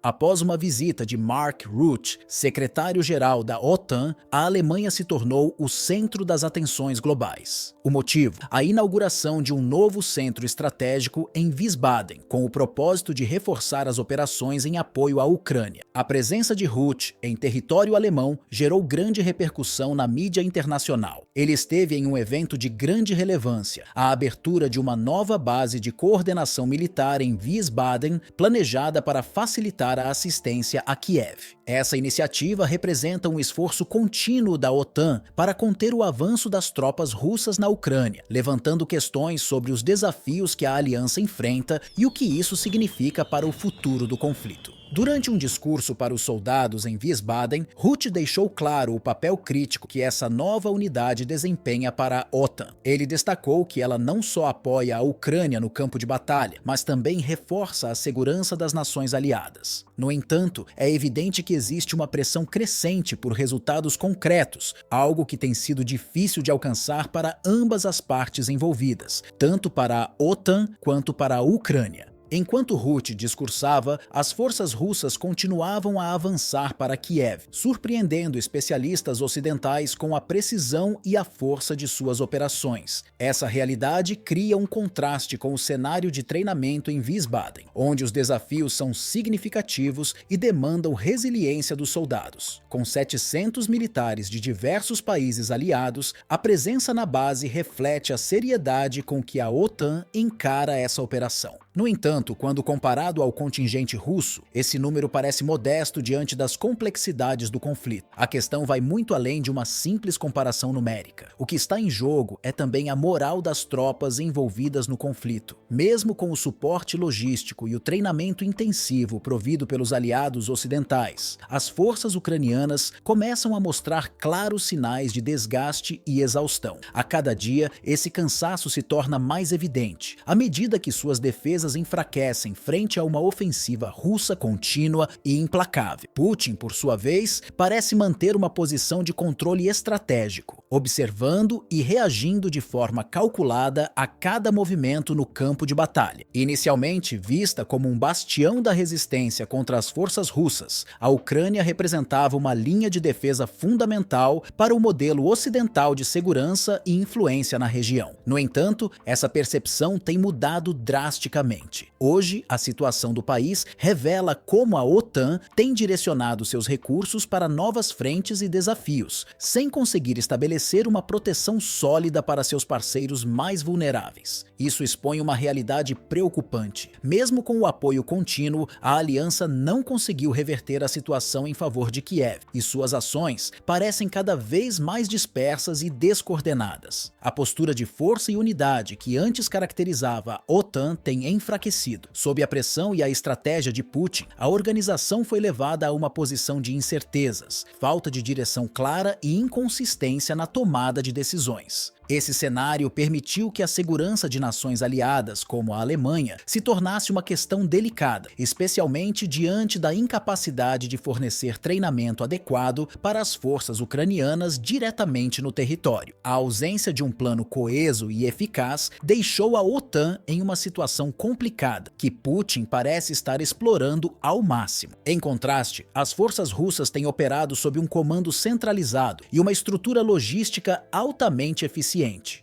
Após uma visita de Mark Rutte, secretário-geral da OTAN, a Alemanha se tornou o centro das atenções globais. O motivo? A inauguração de um novo centro estratégico em Wiesbaden, com o propósito de reforçar as operações em apoio à Ucrânia. A presença de Rutte em território alemão gerou grande repercussão na mídia internacional. Ele esteve em um evento de grande relevância, a abertura de uma nova base de coordenação militar em Wiesbaden, planejada para facilitar a assistência a Kiev. Essa iniciativa representa um esforço contínuo da OTAN para conter o avanço das tropas russas na Ucrânia, levantando questões sobre os desafios que a aliança enfrenta e o que isso significa para o futuro do conflito. Durante um discurso para os soldados em Wiesbaden, Rutte deixou claro o papel crítico que essa nova unidade desempenha para a OTAN. Ele destacou que ela não só apoia a Ucrânia no campo de batalha, mas também reforça a segurança das nações aliadas. No entanto, é evidente que existe uma pressão crescente por resultados concretos, algo que tem sido difícil de alcançar para ambas as partes envolvidas, tanto para a OTAN quanto para a Ucrânia. Enquanto Rutte discursava, as forças russas continuavam a avançar para Kiev, surpreendendo especialistas ocidentais com a precisão e a força de suas operações. Essa realidade cria um contraste com o cenário de treinamento em Wiesbaden, onde os desafios são significativos e demandam resiliência dos soldados. Com 700 militares de diversos países aliados, a presença na base reflete a seriedade com que a OTAN encara essa operação. No entanto, quando comparado ao contingente russo, esse número parece modesto diante das complexidades do conflito. A questão vai muito além de uma simples comparação numérica. O que está em jogo é também a moral das tropas envolvidas no conflito. Mesmo com o suporte logístico e o treinamento intensivo provido pelos aliados ocidentais, as forças ucranianas começam a mostrar claros sinais de desgaste e exaustão. A cada dia, esse cansaço se torna mais evidente, à medida que suas defesas enfraquecem frente a uma ofensiva russa contínua e implacável. Putin, por sua vez, parece manter uma posição de controle estratégico, observando e reagindo de forma calculada a cada movimento no campo de batalha. Inicialmente vista como um bastião da resistência contra as forças russas, a Ucrânia representava uma linha de defesa fundamental para o modelo ocidental de segurança e influência na região. No entanto, essa percepção tem mudado drasticamente. Hoje, a situação do país revela como a OTAN tem direcionado seus recursos para novas frentes e desafios, sem conseguir estabelecer uma proteção sólida para seus parceiros mais vulneráveis. Isso expõe uma realidade preocupante. Mesmo com o apoio contínuo, a aliança não conseguiu reverter a situação em favor de Kiev, e suas ações parecem cada vez mais dispersas e descoordenadas. A postura de força e unidade que antes caracterizava a OTAN tem enfraquecido. Sob a pressão e a estratégia de Putin, a organização foi levada a uma posição de incertezas, falta de direção clara e inconsistência na tomada de decisões. Esse cenário permitiu que a segurança de nações aliadas, como a Alemanha, se tornasse uma questão delicada, especialmente diante da incapacidade de fornecer treinamento adequado para as forças ucranianas diretamente no território. A ausência de um plano coeso e eficaz deixou a OTAN em uma situação complicada, que Putin parece estar explorando ao máximo. Em contraste, as forças russas têm operado sob um comando centralizado e uma estrutura logística altamente eficiente.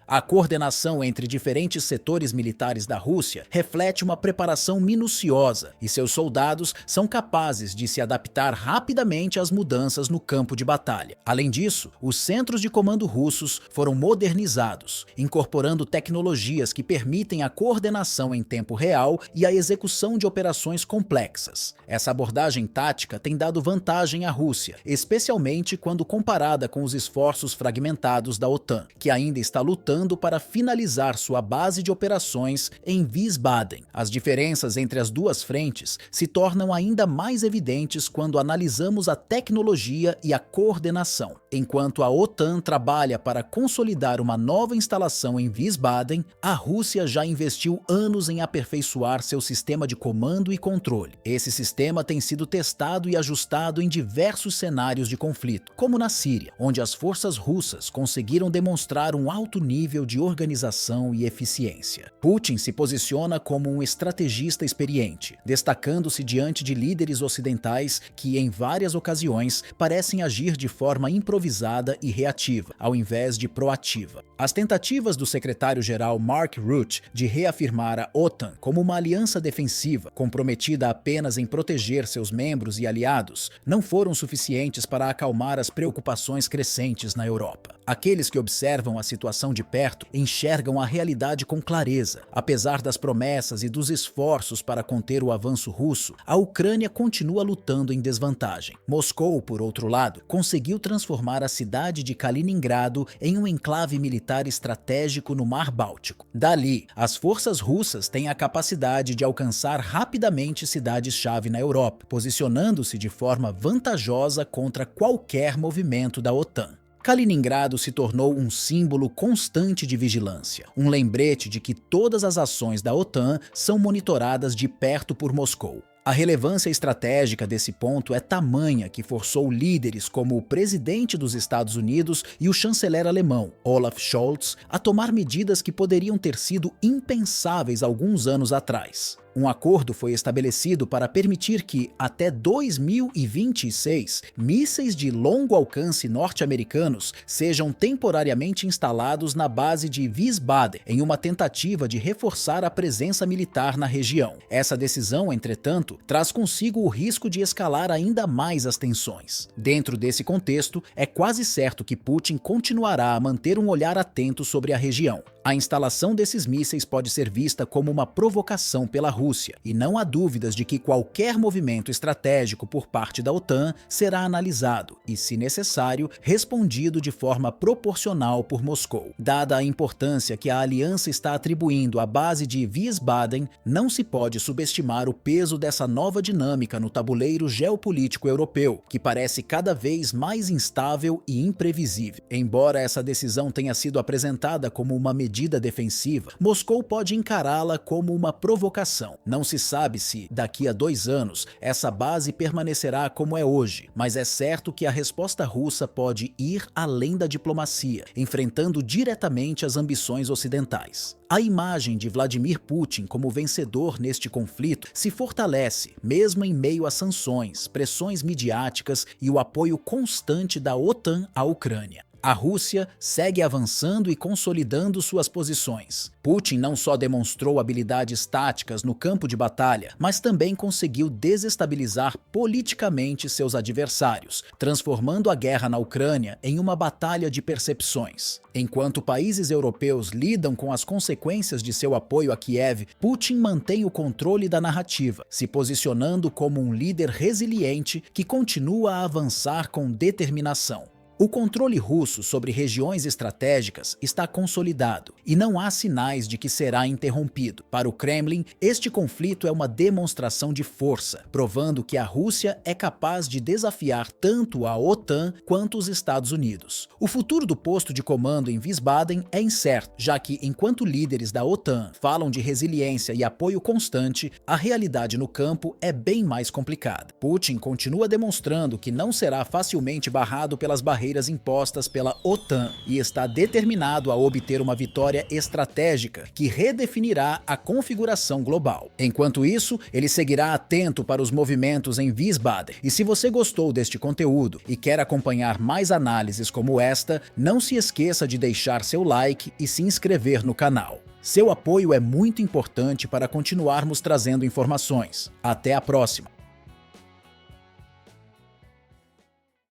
A coordenação entre diferentes setores militares da Rússia reflete uma preparação minuciosa, e seus soldados são capazes de se adaptar rapidamente às mudanças no campo de batalha. Além disso, os centros de comando russos foram modernizados, incorporando tecnologias que permitem a coordenação em tempo real e a execução de operações complexas. Essa abordagem tática tem dado vantagem à Rússia, especialmente quando comparada com os esforços fragmentados da OTAN, que ainda está lutando para finalizar sua base de operações em Wiesbaden. As diferenças entre as duas frentes se tornam ainda mais evidentes quando analisamos a tecnologia e a coordenação. Enquanto a OTAN trabalha para consolidar uma nova instalação em Wiesbaden, a Rússia já investiu anos em aperfeiçoar seu sistema de comando e controle. Esse sistema tem sido testado e ajustado em diversos cenários de conflito, como na Síria, onde as forças russas conseguiram demonstrar um alto nível de organização e eficiência. Putin se posiciona como um estrategista experiente, destacando-se diante de líderes ocidentais que, em várias ocasiões, parecem agir de forma improvisada e reativa, ao invés de proativa. As tentativas do secretário-geral Mark Rutte de reafirmar a OTAN como uma aliança defensiva, comprometida apenas em proteger seus membros e aliados, não foram suficientes para acalmar as preocupações crescentes na Europa. Aqueles que observam a situação de perto enxergam a realidade com clareza. Apesar das promessas e dos esforços para conter o avanço russo, a Ucrânia continua lutando em desvantagem. Moscou, por outro lado, conseguiu transformar a cidade de Kaliningrado em um enclave militar estratégico no Mar Báltico. Dali, as forças russas têm a capacidade de alcançar rapidamente cidades-chave na Europa, posicionando-se de forma vantajosa contra qualquer movimento da OTAN. Kaliningrado se tornou um símbolo constante de vigilância, um lembrete de que todas as ações da OTAN são monitoradas de perto por Moscou. A relevância estratégica desse ponto é tamanha que forçou líderes como o presidente dos Estados Unidos e o chanceler alemão, Olaf Scholz, a tomar medidas que poderiam ter sido impensáveis alguns anos atrás. Um acordo foi estabelecido para permitir que, até 2026, mísseis de longo alcance norte-americanos sejam temporariamente instalados na base de Wiesbaden, em uma tentativa de reforçar a presença militar na região. Essa decisão, entretanto, traz consigo o risco de escalar ainda mais as tensões. Dentro desse contexto, é quase certo que Putin continuará a manter um olhar atento sobre a região. A instalação desses mísseis pode ser vista como uma provocação pela Rússia, e não há dúvidas de que qualquer movimento estratégico por parte da OTAN será analisado e, se necessário, respondido de forma proporcional por Moscou. Dada a importância que a aliança está atribuindo à base de Wiesbaden, não se pode subestimar o peso dessa nova dinâmica no tabuleiro geopolítico europeu, que parece cada vez mais instável e imprevisível. Embora essa decisão tenha sido apresentada como uma medida defensiva, Moscou pode encará-la como uma provocação. Não se sabe se, daqui a 2 anos, essa base permanecerá como é hoje, mas é certo que a resposta russa pode ir além da diplomacia, enfrentando diretamente as ambições ocidentais. A imagem de Vladimir Putin como vencedor neste conflito se fortalece, mesmo em meio a sanções, pressões midiáticas e o apoio constante da OTAN à Ucrânia. A Rússia segue avançando e consolidando suas posições. Putin não só demonstrou habilidades táticas no campo de batalha, mas também conseguiu desestabilizar politicamente seus adversários, transformando a guerra na Ucrânia em uma batalha de percepções. Enquanto países europeus lidam com as consequências de seu apoio a Kiev, Putin mantém o controle da narrativa, se posicionando como um líder resiliente que continua a avançar com determinação. O controle russo sobre regiões estratégicas está consolidado e não há sinais de que será interrompido. Para o Kremlin, este conflito é uma demonstração de força, provando que a Rússia é capaz de desafiar tanto a OTAN quanto os Estados Unidos. O futuro do posto de comando em Wiesbaden é incerto, já que enquanto líderes da OTAN falam de resiliência e apoio constante, a realidade no campo é bem mais complicada. Putin continua demonstrando que não será facilmente barrado pelas barreiras impostas pela OTAN e está determinado a obter uma vitória estratégica que redefinirá a configuração global. Enquanto isso, ele seguirá atento para os movimentos em Wiesbaden. E se você gostou deste conteúdo e quer acompanhar mais análises como esta, não se esqueça de deixar seu like e se inscrever no canal. Seu apoio é muito importante para continuarmos trazendo informações. Até a próxima!